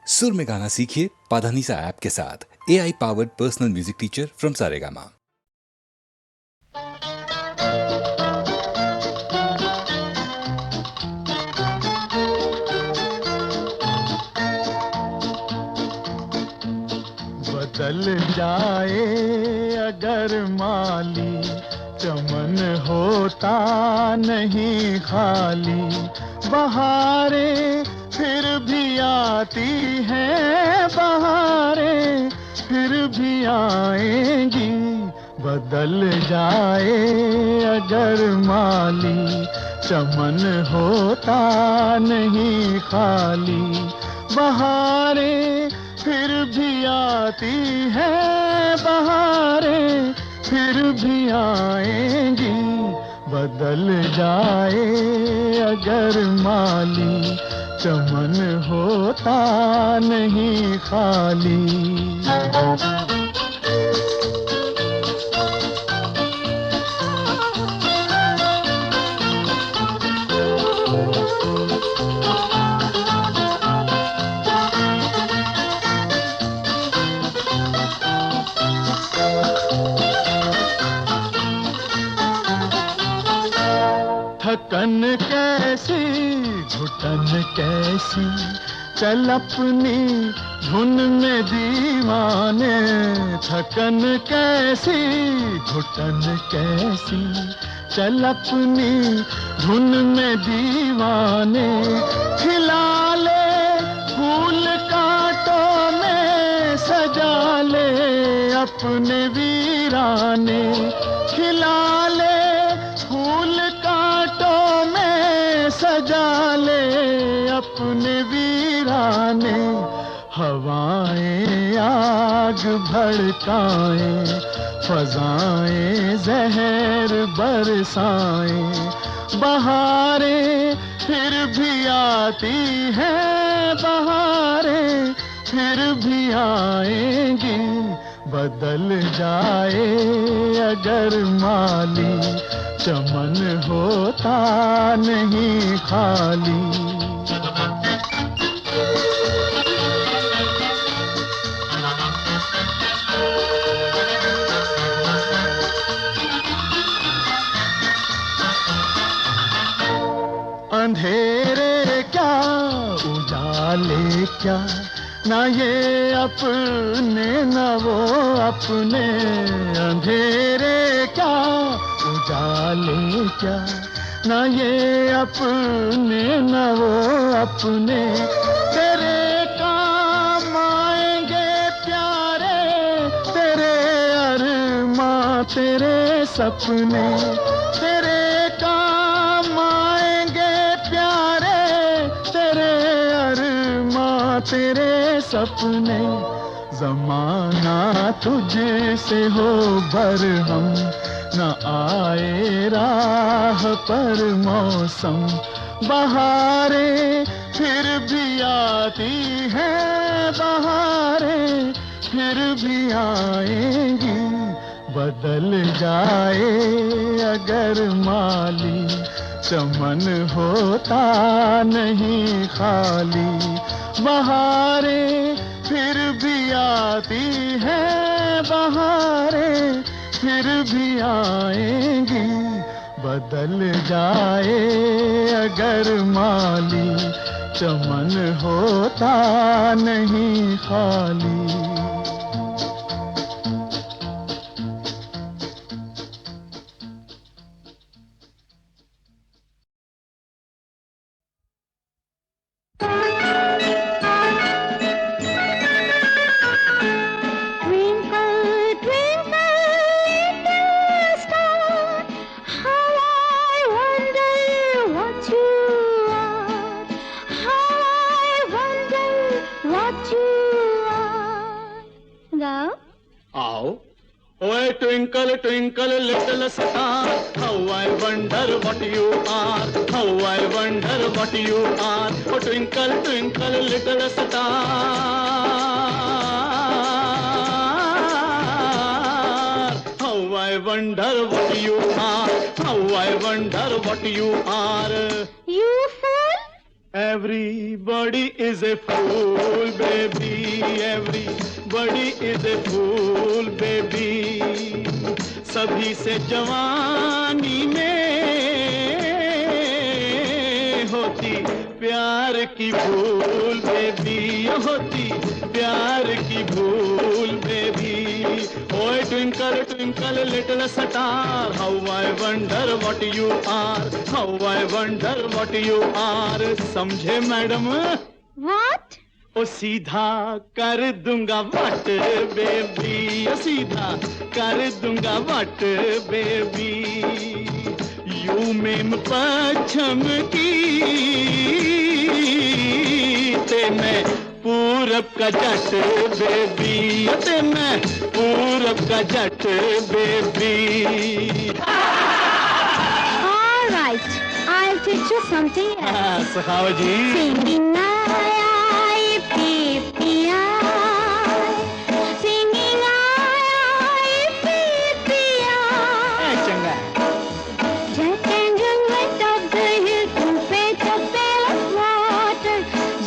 सुर में गाना सीखिए पाधानीसा ऐप के साथ। AI powered personal music teacher from Saregama. बदल जाए अगर माली, चमन होता नहीं खाली। बहारें फिर भी आती हैं, बहारें फिर भी आएंगी। बदल जाए अगर माली, चमन होता नहीं खाली। बहारें फिर भी आती हैं, बहारें फिर भी आएंगी। बदल जाए अगर माली, चमन होता नहीं खाली। थकन कैसी घुटन कैसी, चल अपनी धुन में दीवाने। थकन कैसी घुटन कैसी, चल अपनी धुन में दीवाने। खिला ले फूल कांटों में, सजा ले अपने वीराने। खिला ले फूल कांटों में, सजा ले अपने वीराने। हवाएं आग भड़काएं, फजाएं जहर बरसाएं। बहारें फिर भी आती हैं, बहारें फिर भी आएंगी। बदल जाए अगर माली, चमन होता नहीं खाली। अंधेरे क्या उजाले क्या, ना ये अपने न वो अपने। अंधेरे क्या उजाले क्या, ना ये अपने न वो अपने। तेरे काम आएंगे प्यारे, तेरे अरमां तेरे सपने। तेरे काम आएंगे प्यारे, तेरे अरमां तेरे सपने। ज़माना तुझसे हो बरहम, न आए राह पर मौसम। बहारें फिर भी आती हैं, बहारें फिर भी आएंगी। बदल जाए अगर माली, चमन होता नहीं खाली। बहारें फिर भी आती हैं, बहारें फिर भी आएंगी। बदल जाए अगर माली, चमन होता नहीं खाली। Twinkle, twinkle, little star, how I wonder what you are, how I wonder what you are. Oh, twinkle, twinkle, little star, how I wonder what you are, how I wonder what you are. You fool! Everybody is a fool, baby. baby, everybody is a fool baby. सभी से जवानी में होती प्यार की भूल baby, होती प्यार की भूल बेबी. ओए twinkle twinkle little star, how I wonder what you are, how I wonder what you are. समझे मैडम? What? ओ सीधा कर दूंगा वट बेबी, ओ सीधा कर दूंगा वट बेबी. यू में पश्चिम की ते मैं पूरब का जट बेबी, ते मैं पूरब का Jatt baby. All right, I'll teach you something else. सखाओ जी. Singing singing चंगा. Jack and Jill went up the hill to fetch a pail of water.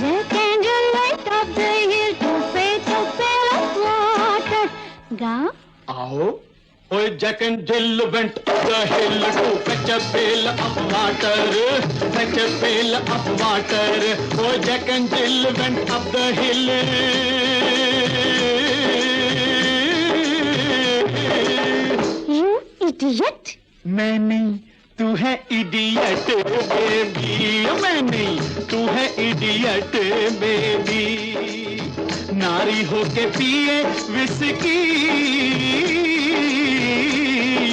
Jack and Jill went up the hill to fetch a pail of water. Ga? आओ. Oh, Jack and Jill went up the hill to fetch a pail of water, fetch a pail of water. Oh, Jack and Jill went up the hill. You idiot! मैं नहीं, तू है idiot baby, मैं नहीं, तू है idiot baby. नारी होके पिए विस्की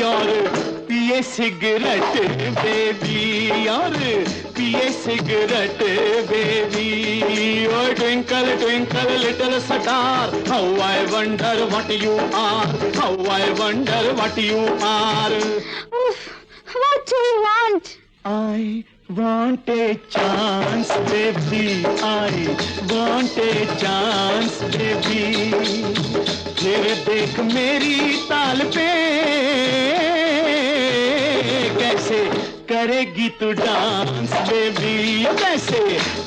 और पिए सिगरेट बेबी, और पिए सिगरेट बेबी. ओए twinkle twinkle little star, how I wonder what you are, how I wonder what you are. Oof, what do you want? I want a chance baby, I want a chance baby. फिर देख मेरी ताल पे कैसे करेगी तू dance baby, कैसे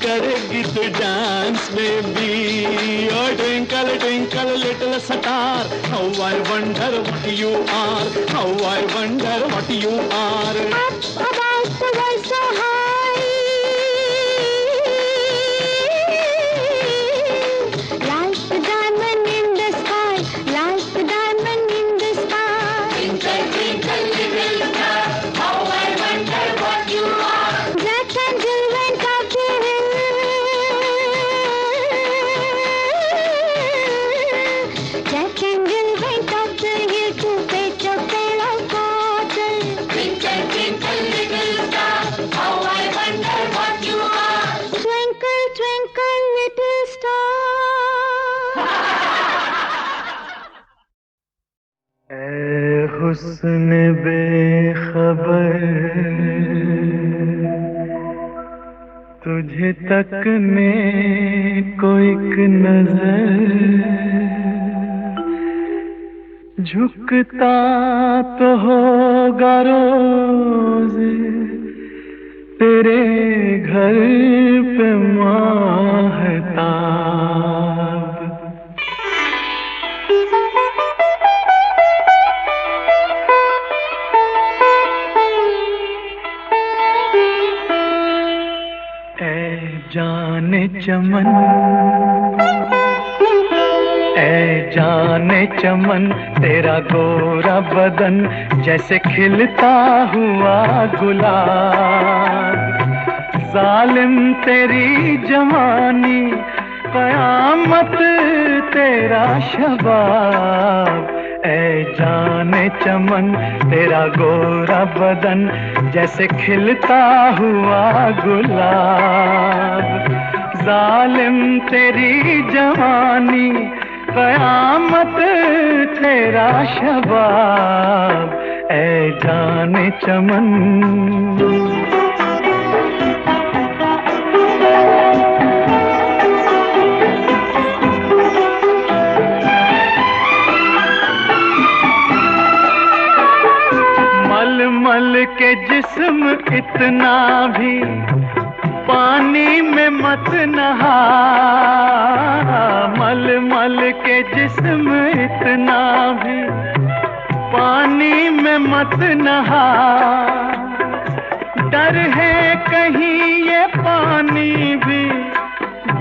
करेगी तू डांस बेबी. ओ twinkle twinkle little star, how I wonder what you are, how I wonder what you are. Up above the world so high, like the diamond in the sky, like the diamond in the sky. Twinkle, twinkle, little star, how I wonder what you are. Jack and Jill went up the hill. Jack and Jill went up the hill to fetch a pail of water. Twinkle, twinkle, little star, how I wonder what you are. Twinkle, twinkle, little star. ऐ हुस्न बेखबर, तुझे तकने को एक नजर, झुकता तो होगा रोज तेरे घर पे माहताब. जाने चमन, ऐ जाने चमन, तेरा गोरा बदन जैसे खिलता हुआ गुलाब. जालिम तेरी जवानी, कयामत तेरा शबाब. ऐ जाने चमन, तेरा गोरा बदन जैसे खिलता हुआ गुलाब. जालिम तेरी जवानी, कयामत तेरा शबाब. ऐ जाने चमन. मल के जिस्म इतना भी पानी में मत नहा, मल के जिस्म इतना भी पानी में मत नहा, डर है कहीं ये पानी भी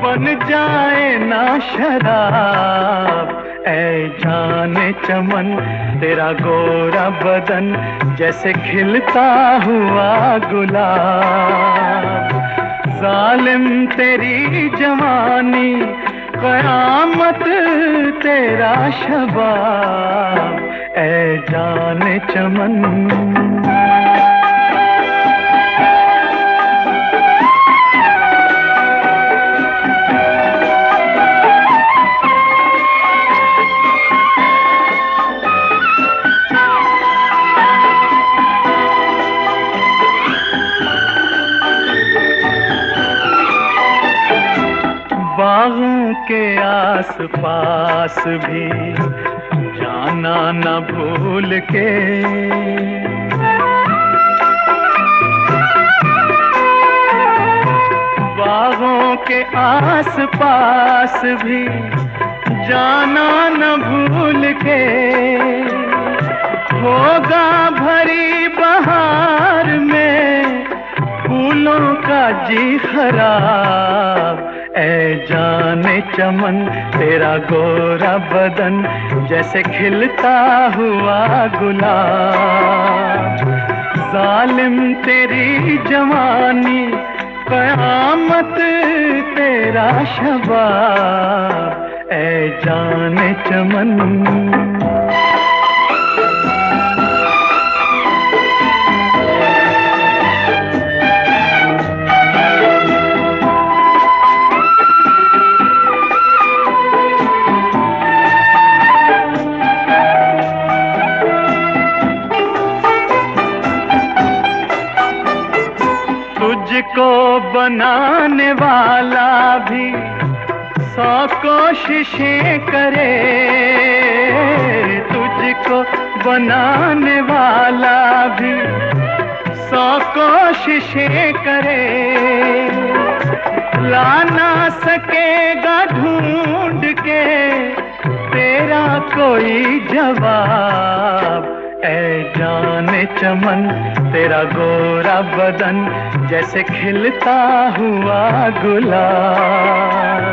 बन जाए ना शराब। ऐ जाने चमन तेरा गोरा बदन जैसे खिलता हुआ गुलाब। जालिम तेरी जवानी क़यामत तेरा शबाब। ऐ जाने चमन बागों के आस पास भी जाना न भूल के, बागों के आस पास भी जाना न भूल के। होगा भरी बहार में फूलों का जी खराब। ऐ जाने चमन तेरा गोरा बदन जैसे खिलता हुआ गुलाब। जालिम तेरी जवानी क़यामत तेरा शबाब। ऐ जाने चमन तुझको बनाने वाला भी 100 कोशिशें करे। तुझको बनाने वाला भी 100 कोशिशें करे। ला ना सकेगा ढूंढ के तेरा कोई जवाब। ऐ जाने चमन तेरा गोरा बदन जैसे खिलता हुआ गुलाब।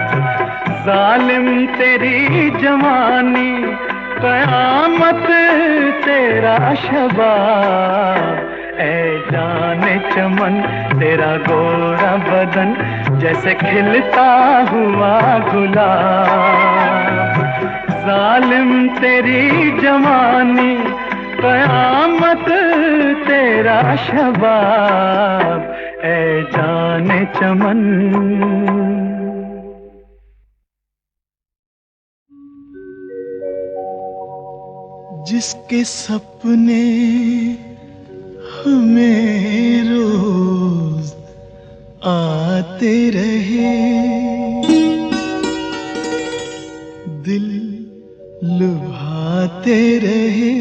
जालिम तेरी जवानी क़यामत तेरा शबाब। ऐ जाने चमन तेरा गोरा बदन जैसे खिलता हुआ गुलाब। जालिम तेरी जवानी क़यामत तेरा शबाब। ऐ जाने चमन जिसके सपने हमें रोज आते रहे, दिल लुभाते रहे।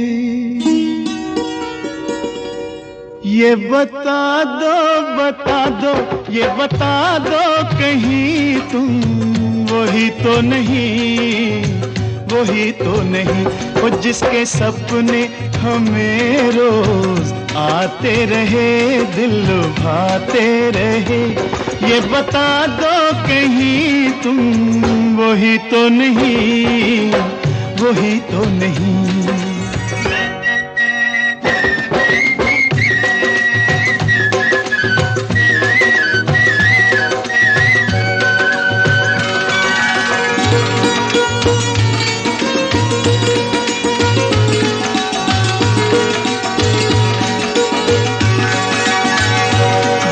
ये बता दो, ये बता दो कहीं तुम वही तो नहीं, वही तो नहीं। वो जिसके सपने हमें रोज आते रहे, दिल लुभाते रहे। ये बता दो कहीं तुम वही तो नहीं, वही तो नहीं।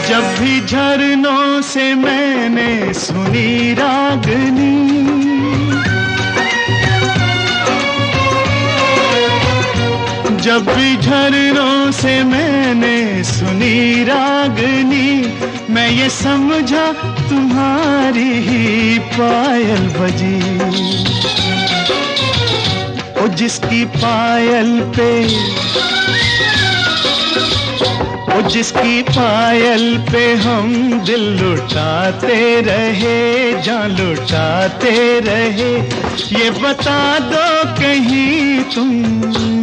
जब भी झरनों से मैंने सुनी रागनी, जब भी झरनों से मैंने सुनी रागनी, मैं ये समझा तुम्हारी ही पायल बजी। ओ जिसकी पायल पे ओ जिसकी पायल पे हम दिल लुटाते रहे, जान लुटाते रहे, ये बता दो कहीं तुम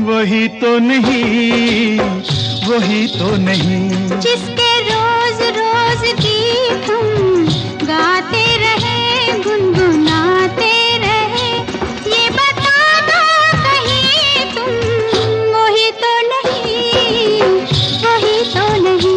वही तो नहीं, वही तो नहीं। जिसके रोज रोज गीत हम गाते रहे, गुनगुनाते रहे, ये बता दो कहीं तुम वही तो नहीं, वही तो नहीं।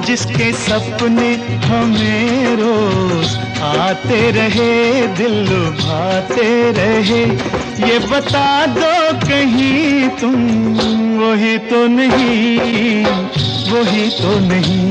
जिसके सपने हमें रोज आते रहे, दिल लुभाते रहे, ये बता दो कहीं तुम वही तो नहीं, वही तो नहीं।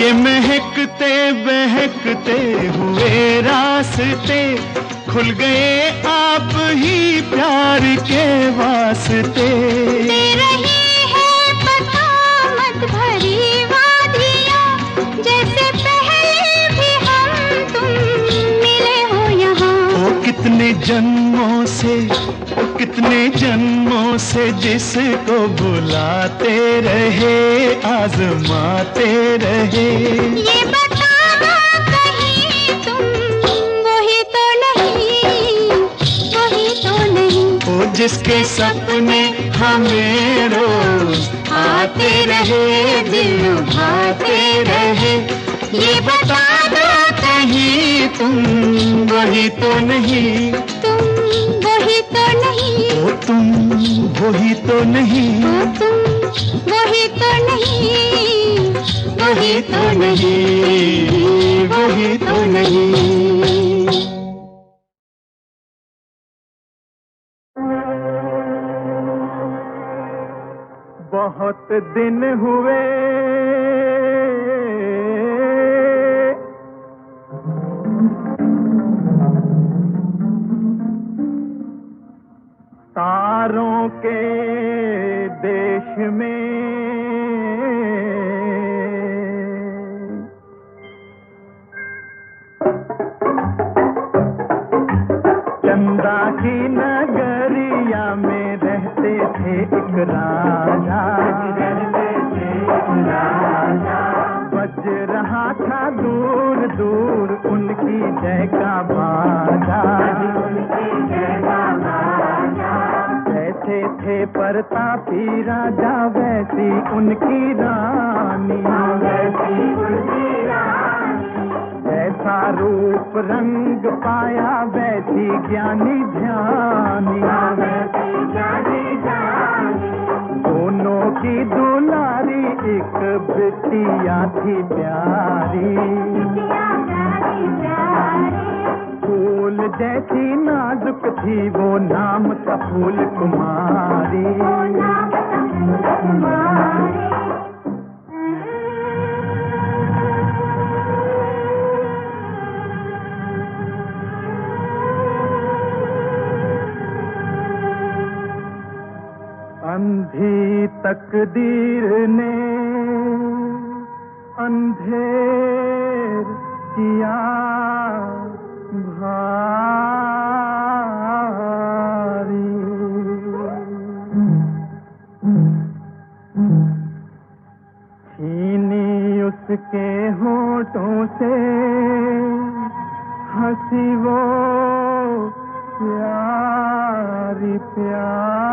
ये महकते बहकते हुए रास्ते खुल गए आप ही प्यार के वास्ते। दे रही है पता मत भरी वादियाँ, जैसे पहले भी हम तुम मिले हो यहाँ। ओ कितने जन्मों से, ओ कितने जन्मों से जिसको बुलाते रहे, आजमाते रहे, ये बता दो कहीं तुम वही तो नहीं, वही तो नहीं। ओ जिसके सपने हमें रोज आते रहे, दिल लुभाते रहे, ये बता दो कहीं तुम वही तो नहीं, तुम वही तो नहीं, ओ तुम वही तो नहीं, ओ तुम वही तो नहीं, वही तो नहीं, वही तो नहीं। बहुत दिन हुए तारों के देश में, चंदा की नगरिया में रहते थे एक राजा, बज रहा था दूर दूर उनकी जय का बाजा। जैसे थे प्रतापी राजा वैसी उनकी रानी, ऐसा रूप रंग पाया वैसी ज्ञानी ध्यानी, दोनों की दुलारी एक बिटिया थी प्यारी, फूल जैसी नाजुक थी वो नाम था फूल कुमारी। तकदीर ने अंधेर किया भारी, छीनी उसके होठों से हंसी वो प्यारी प्यारी।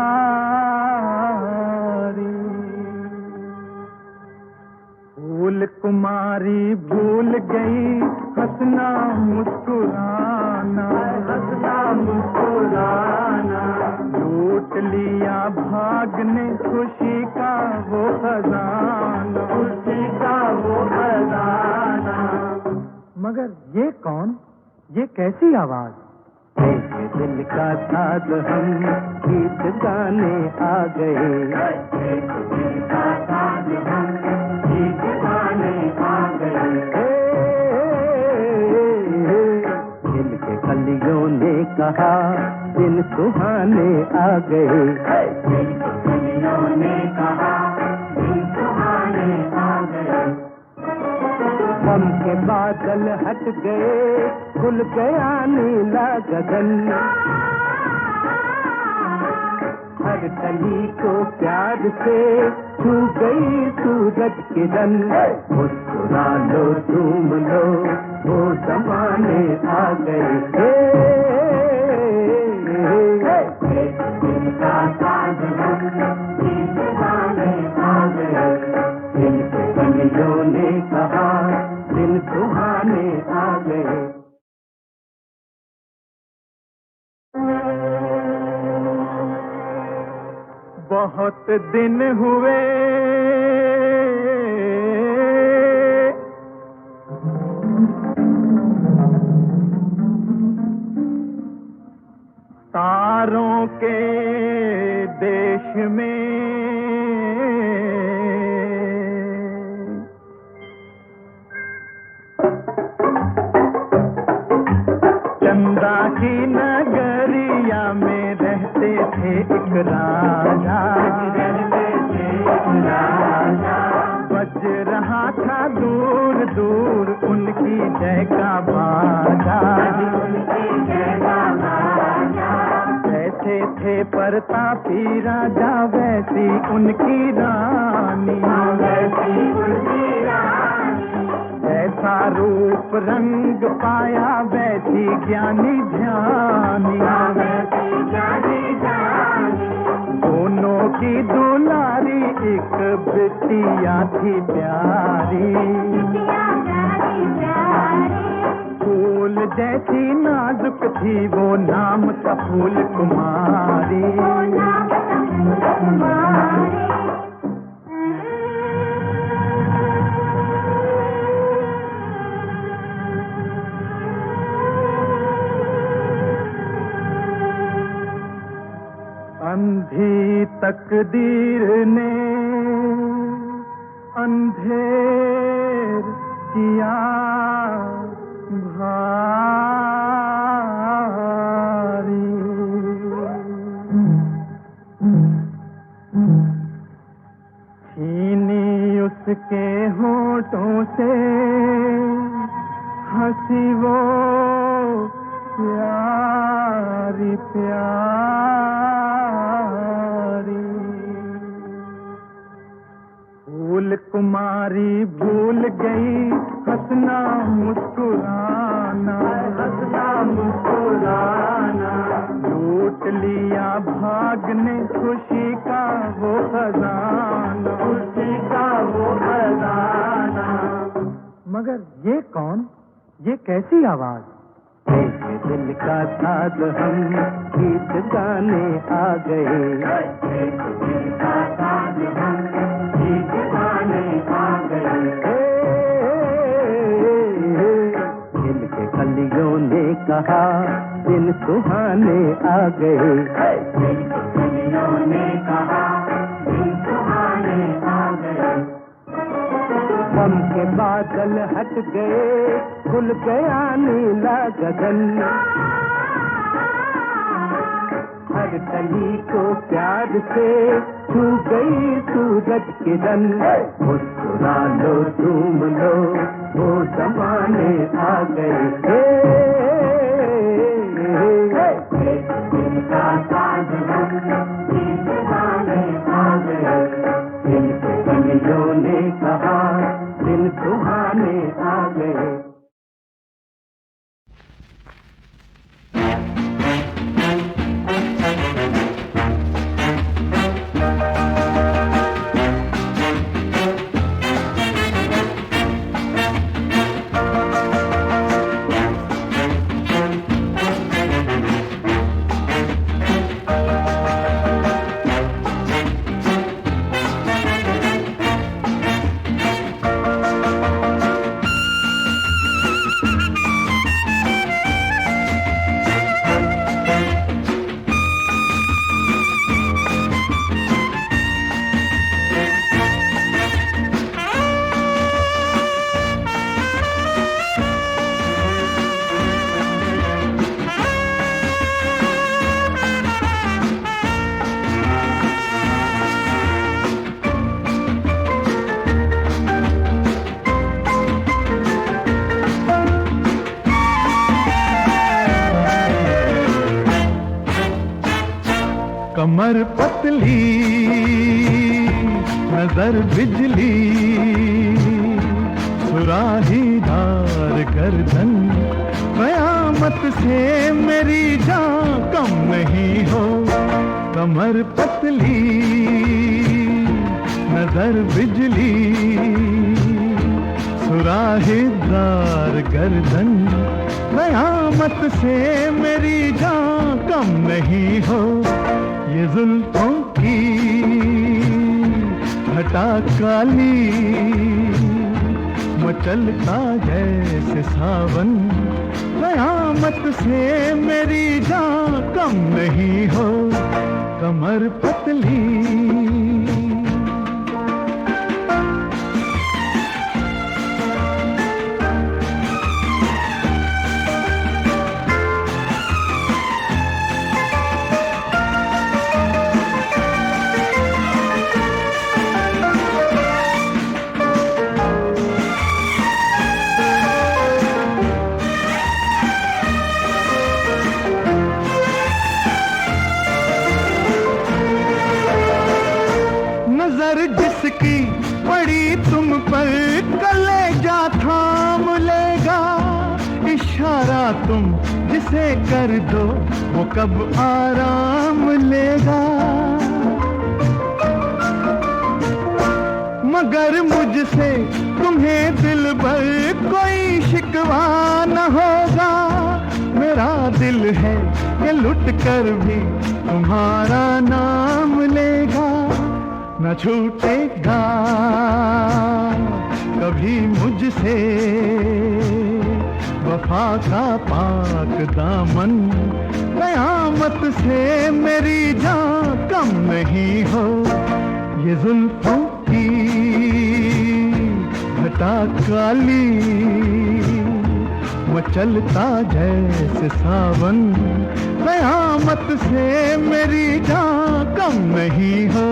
फूल कुमारी भूल गई हंसना मुस्कुराना, हंसना मुस्कुराना। लूट लिया भाग ने खुशी का वो खजाना, खुशी का वो खजाना। मगर ये कौन, ये कैसी आवाज? एक दिल का साथ हम गीत गाने आ गए, एक दिल का साथ हम गीत गाने आ गए। दिल के कलियों ने कहा दिन सुहाने आ गए, दिल के कलियों ने कहा दिन सुहाने आ गए। गम के बादल हट गए, खुल गया नीला गगन। हर कली को प्यार से छू गई सूरज किरण। मुस्कुरा लो झूम लो वो जमाने आ गए। एक दिन का साथ हम गीत गाने आ गए, दिल के कलियों ने कहा दिन सुहाने आ गए। बहुत दिन हुए तारों के देश में, चंदा की नगरिया में रहते थे एक राजा, बज रहा था दूर दूर उनकी जय का बाजा। ऐसे थे प्रतापी राजा वैसी उनकी रानी, ऐसा रूप रंग पाया वैसी ज्ञानी ध्यानी। दोनों की दुलारी एक बिटिया थी प्यारी, फूल जैसी नाजुक थी वो नाम था फूल कुमारी। अंधी तकदीर ने अंधेर किया भारी, छीनी उसके होठों से हंसी वो प्यारी प्यारी। फूल कुमारी भूल गई हंसना मुस्कुराना, हंसना मुस्कुराना। लूट लिया भाग ने खुशी का वो खजाना, खुशी का वो खजाना। मगर ये कौन, ये कैसी आवाज? एक दिल का साथ हम गीत गाने आ गए, एक दिल का साथ हम गीत गाने आ गए। दिल के कलियों ने कहा दिन सुहाने आ गए, दिल के कलियों ने कहा दिन सुहाने आ गए। गम के बादल हट गए, खुल गया नीला गगन। हर प्यार कली को प्यार से छू गई सूरज किरण। मुस्कुरा लो झूम लो वो जमाने आ गए। एक दिन का साथ ये जमाने आ गए। दिल के कलियों ने कहा दिल सुहाने आ गए। कमर पतली नजर बिजली सुराहीदार गर्दन कयामत से मेरी जान कम नहीं हो। कमर पतली नजर बिजली सुराहीदार गर्दन कयामत से मेरी जान कम नहीं हो। ये जुल्फों की घटा काली मचलता जैसे सावन कयामत से मेरी जान कम नहीं हो। कमर पतली जिसकी पड़ी तुम पर कलेजा थाम लेगा। इशारा तुम जिसे कर दो वो कब आराम लेगा। मगर मुझसे तुम्हें दिल भर कोई शिकवा न होगा। मेरा दिल है ये लुट कर भी तुम्हारा नाम लेगा। न छूटेगा कभी मुझसे वफा का पाक दामन कयामत से मेरी जान कम नहीं हो। ये जुल्फों की घटा काली मचलता जैसे सावन कयामत से मेरी जान कम नहीं हो।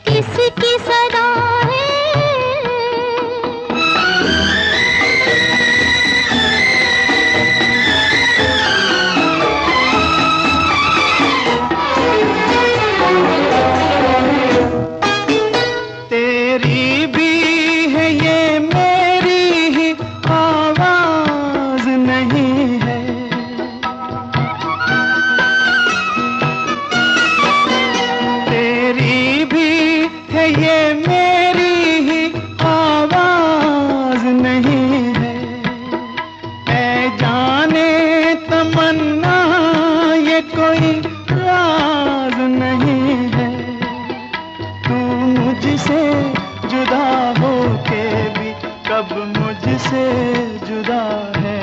किसकी सदा है अब मुझसे जुदा है,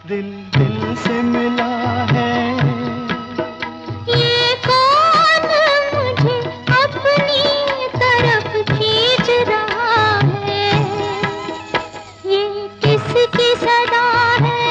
दिल दिल से मिला है। ये कौन मुझे अपनी तरफ खींच रहा है, ये किसकी सदा है।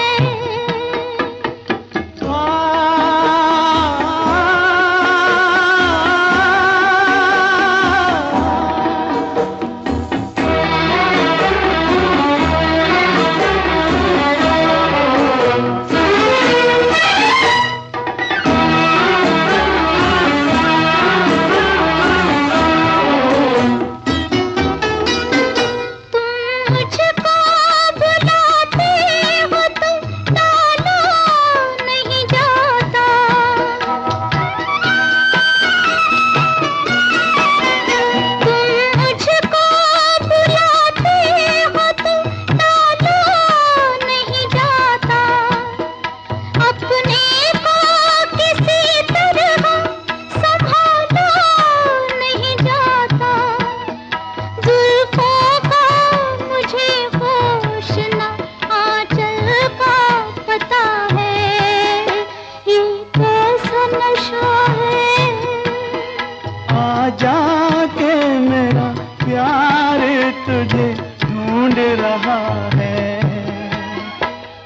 जाके मेरा प्यार तुझे ढूंढ रहा है,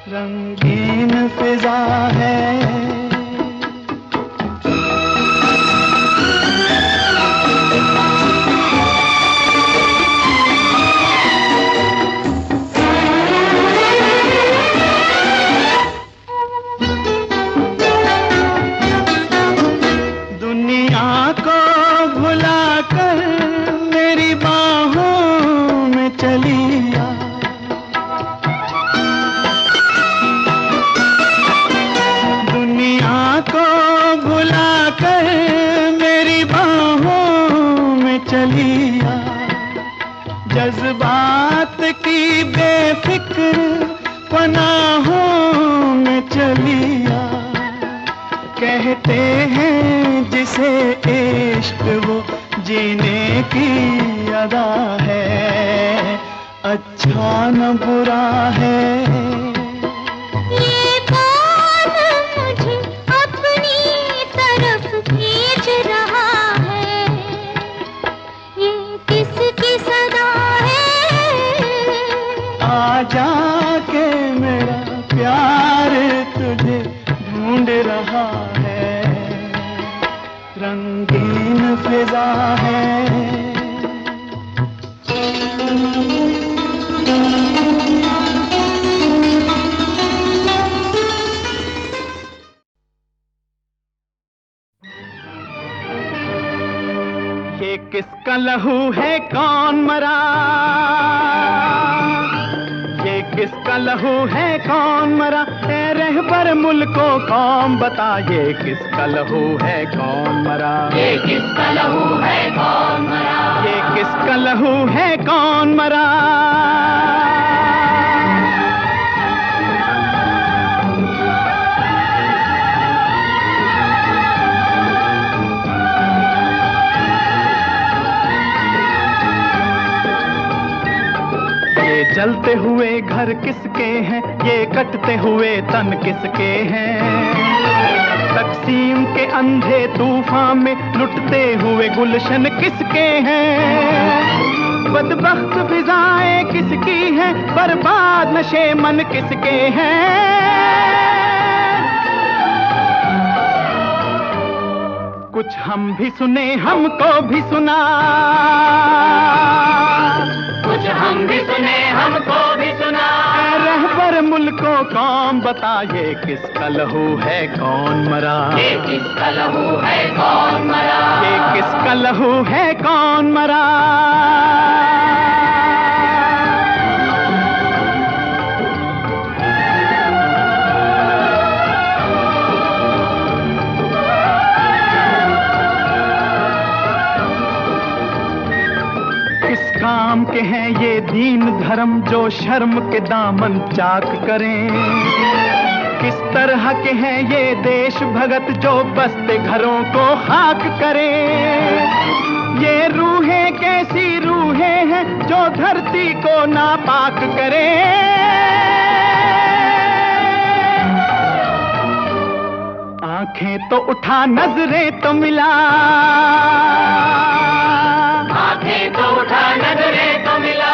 रंगीन फिजा है। जज्बात की बेफिक्र पनाहों में चलिया, कहते हैं जिसे इश्क वो जीने की अदा है, अच्छा न बुरा है। ये कौन मुझे अपनी तरफ खींच रहा है, ये किसकी सदा जाके मेरा प्यार तुझे ढूंढ रहा है, रंगीन फिजा है। ये किसका लहू है कौन मरा, किसका लहू है कौन मरा, ए रहबर मुल्को कौन बता, ये किसका लहू है कौन मरा, ये किसका लहू है कौन मरा, ये किसका लहू है कौन मरा। जलते हुए घर किसके हैं, ये कटते हुए तन किसके हैं, तकसीम के अंधे तूफान में लुटते हुए गुलशन किसके हैं, बदबख्त फिजाएं किसकी हैं, बर्बाद नशे मन किसके हैं। कुछ हम भी सुने हमको भी सुना, कुछ हम भी सुने हमको भी सुना, रहबर मुल्को कौन बता, ये किसका लहू है कौन मरा, ये किसका लहू है कौन मरा, ये किसका लहू है कौन मरा। काम के हैं ये दीन धर्म जो शर्म के दामन चाक करें, किस तरह के हैं ये देश भगत जो बसते घरों को खाक करे। ये रूहें कैसी रूहें हैं जो धरती को नापाक करे। आंखें तो उठा नजरें तो मिला, आंखें तो उठा नजरें तो मिला।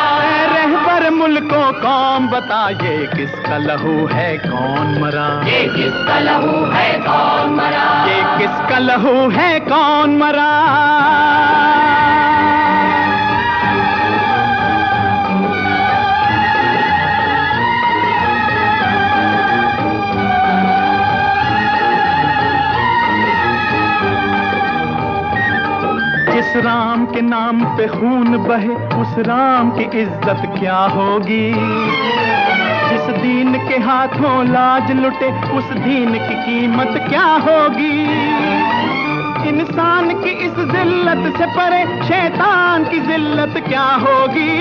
रहबर मुल्कों कौन बता ये किसका लहू है कौन मरा। ये किसका लहू है कौन मरा। ये किसका लहू है कौन मरा। जिस राम के नाम पे खून बहे उस राम की इज्जत क्या होगी। जिस दीन के हाथों लाज लुटे उस दीन की कीमत क्या होगी। इंसान की इस जिल्लत से परे शैतान की जिल्लत क्या होगी।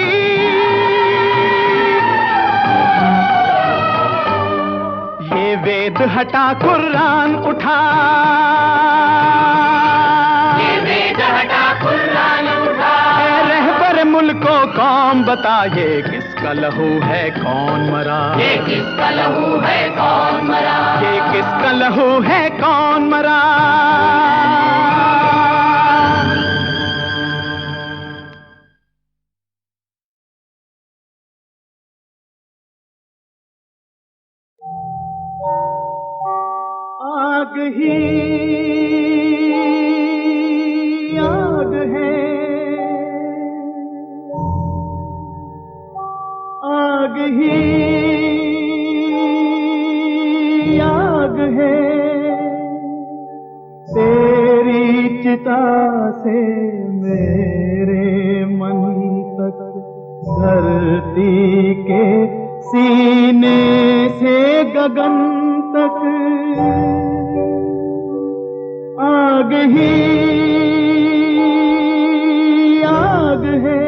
ये वेद हटा कुरान उठा, ये वेद हटा कुरान उठा। रहबर मुल्को कौन बता ये किसका लहू है कौन मरा। ये किसका लहू है कौन मरा। ये किसका लहू है कौन मरा। आग ही आग है, आग ही आग है। तेरी चिता से मेरे मन तक, धरती के सीने से गगन तक आग ही आग है।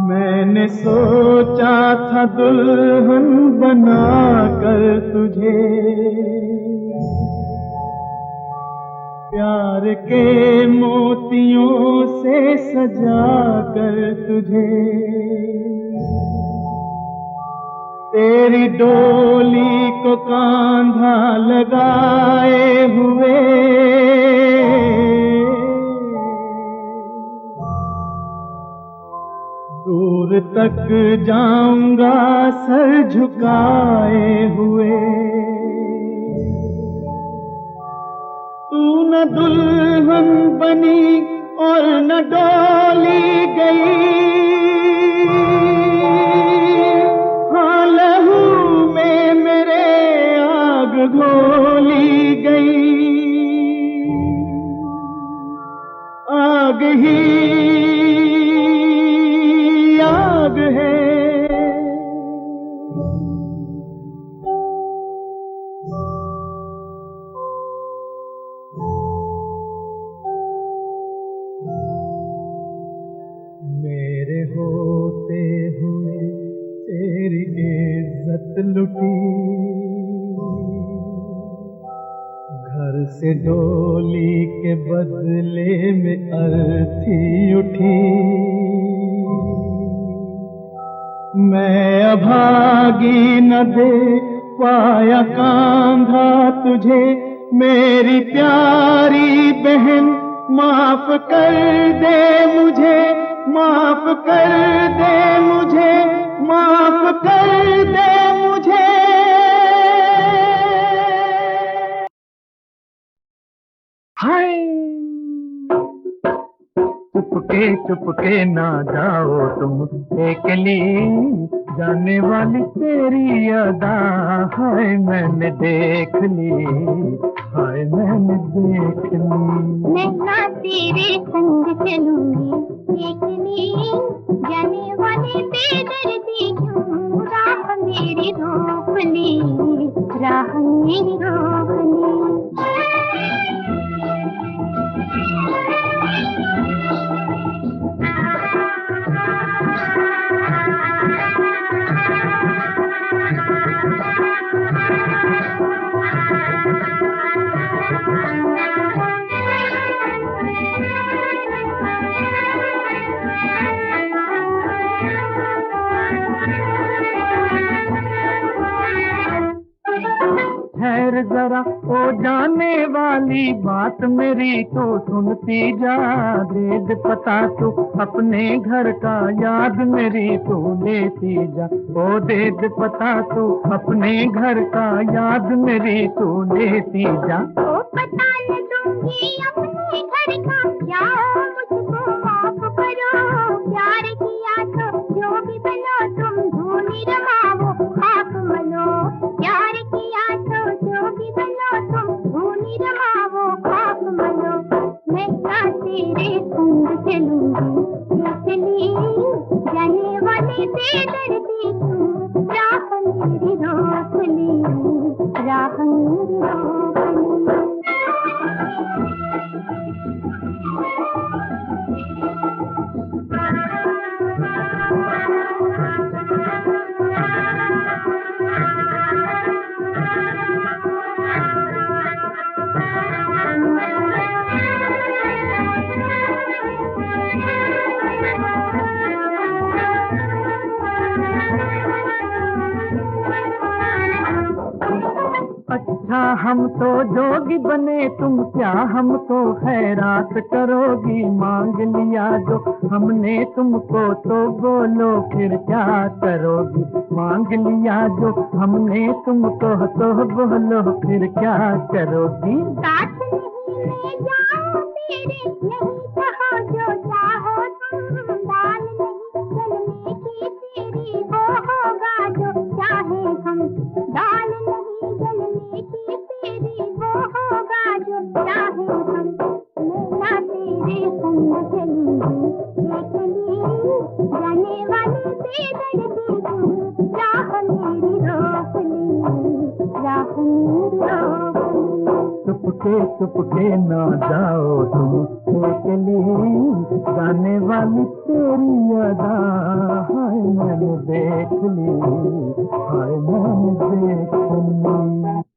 मैंने सोचा था दुल्हन बनाकर तुझे, प्यार के मोतियों से सजाकर तुझे, तेरी डोली को कांधा लगाए हुए दूर तक जाऊंगा सर झुकाए हुए। तू न दुल्हन बनी और न डोली गई, हाँ लहू में मेरे आग घोली गई। आग ही आग है। मेरे होते हुए तेरी इज्जत लुटी, घर से डोली के बदले में अर्थी उठी। मैं अभागी न दे पाया कांधा तुझे, मेरी प्यारी बहन माफ कर दे मुझे, माफ कर दे मुझे, माफ कर दे मुझे। हाय चुपके ना जाओ तुम अकेली, जाने वाली तेरी अदा हाय मैंने देख ली, हाय मैंने देख ली। मैं ना तेरे संग चलूंगी अकेली, जाने वाली बेदर्दी क्यों, राह मेरी रोक ली, राह मेरी रोक ली। ठहर जरा ओ जाने वाली बात मेरी तो सुनती जा, दे दे पता तू अपने घर का, याद मेरी तू लेती जा। ओ दे दे पता तू अपने घर का, याद मेरी तू लेती जा। ओ पता न दूंगी अपने घर का, जाओ मुझको माफ करो। प्यार किया तो जो भी बनो तुम धूनी रमाओ खाक मनो। प्यार किया तो जो भी बनो तुम धूनी रमाओ खाक मनो। मैं ना तेरे संग चलूंगी चली, जाने वाले से डरती तू। राह मेरी रोक ली, राह मेरी रोक ली। अच्छा हम तो जोगी बने, तुम क्या हमको खैरात करोगी। मांग लिया जो हमने तुमको तो बोलो फिर क्या करोगी। मांग लिया जो हमने तुमको तो बोलो फिर क्या करोगी। साथ नहीं ले जाओ तेरे, नहीं कहो जो चाहो तुम। दाल नहीं चलने की तेरी, वो होगा जो चाहे हम। दाल नहीं जलने की तेरी, वो होगा जो चाहे हम। मैं ना तेरे संग चलूंगी चली, जाने वाले से डरती तू। राह मेरी रोक ली, राह मेरी रोक ली। चुपके चुपके ना जाओ तुम अकेली, जाने वाली तेरी अदा हाय मैंने देख ली, हाय मैंने देख ली।